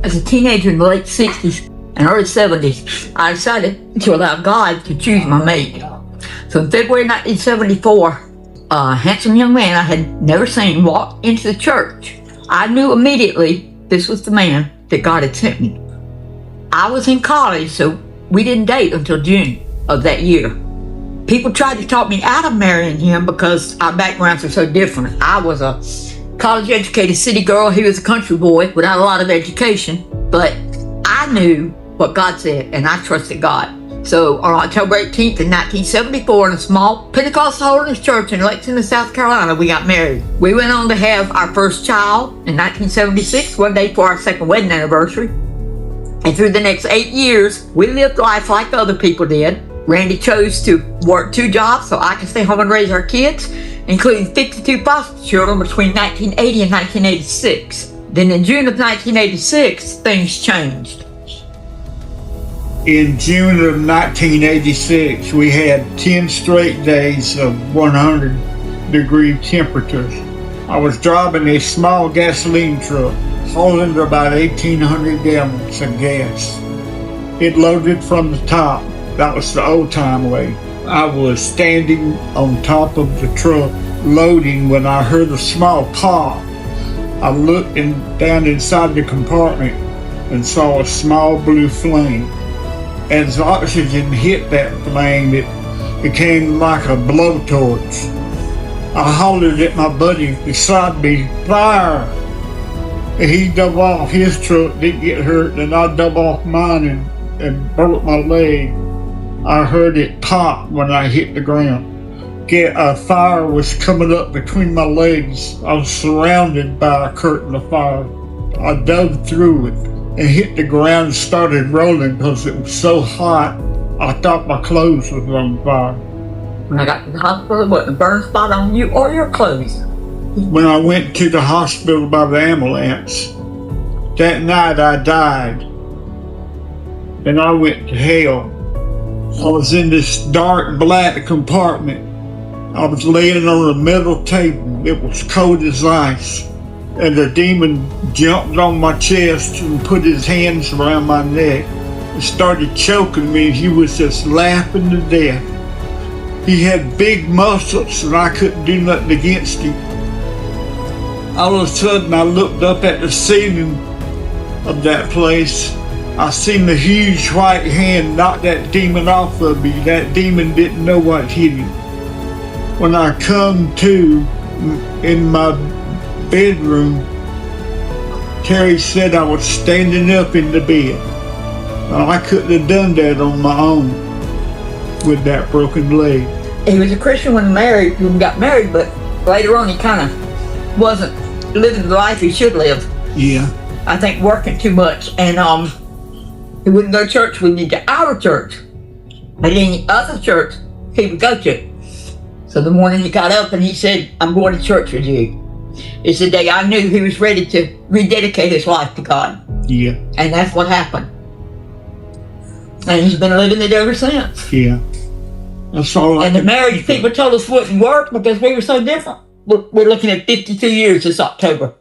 As a teenager in the late 60s and early 70s, I decided to allow God to choose my mate. So in February 1974, a handsome young man I had never seen walked into the church. I knew immediately this was the man that God had sent me. I was in college, so we didn't date until June of that year. People tried to talk me out of marrying him because our backgrounds are so different. I was a college-educated city girl. He was a country boy without a lot of education. But I knew what God said, and I trusted God. So on October 18th in 1974, in a small Pentecostal Holiness church in Lexington, South Carolina, we got married. We went on to have our first child in 1976, one day for our second wedding anniversary. And through the next 8 years, we lived life like other people did. Randy chose to work 2 jobs so I could stay home and raise our kids, including 52 foster children between 1980 and 1986. Then in June of 1986, things changed. In June of 1986, we had 10 straight days of 100-degree temperatures. I was driving a small gasoline truck, hauling about 1,800 gallons of gas. It loaded from the top. That was the old-time way. I was standing on top of the truck loading when I heard a small pop. I looked down inside the compartment and saw a small blue flame. As oxygen hit that flame, it became like a blowtorch. I hollered at my buddy beside me, "Fire!" And he dove off his truck, didn't get hurt, and I dove off mine and broke my leg. I heard it pop when I hit the ground. A fire was coming up between my legs. I was surrounded by a curtain of fire. I dove through it and hit the ground and started rolling because it was so hot. I thought my clothes was on fire. When I got to the hospital, there wasn't a burn spot on you or your clothes. When I went to the hospital by the ambulance, that night I died. And I went to hell. I was in this dark black compartment. I was laying on a metal table. It was cold as ice. And the demon jumped on my chest and put his hands around my neck and started choking me. He was just laughing to death. He had big muscles and I couldn't do nothing against him. All of a sudden I looked up at the ceiling of that place. I seen the huge white hand knock that demon off of me. That demon didn't know what hit him. When I come to in my bedroom, Terrie said I was standing up in the bed. I couldn't have done that on my own with that broken leg. He was a Christian when we got married, but later on he kind of wasn't living the life he should live. Yeah. I think working too much, and he wouldn't go to church with me, to our church, but any other church he would go to. So the morning he got up and he said, "I'm going to church with you." It's the day I knew he was ready to rededicate his life to God. Yeah. And that's what happened. And he's been living it ever since. Yeah. That's all. And the marriage people told us wouldn't work because we were so different. We're looking at 52 years this October.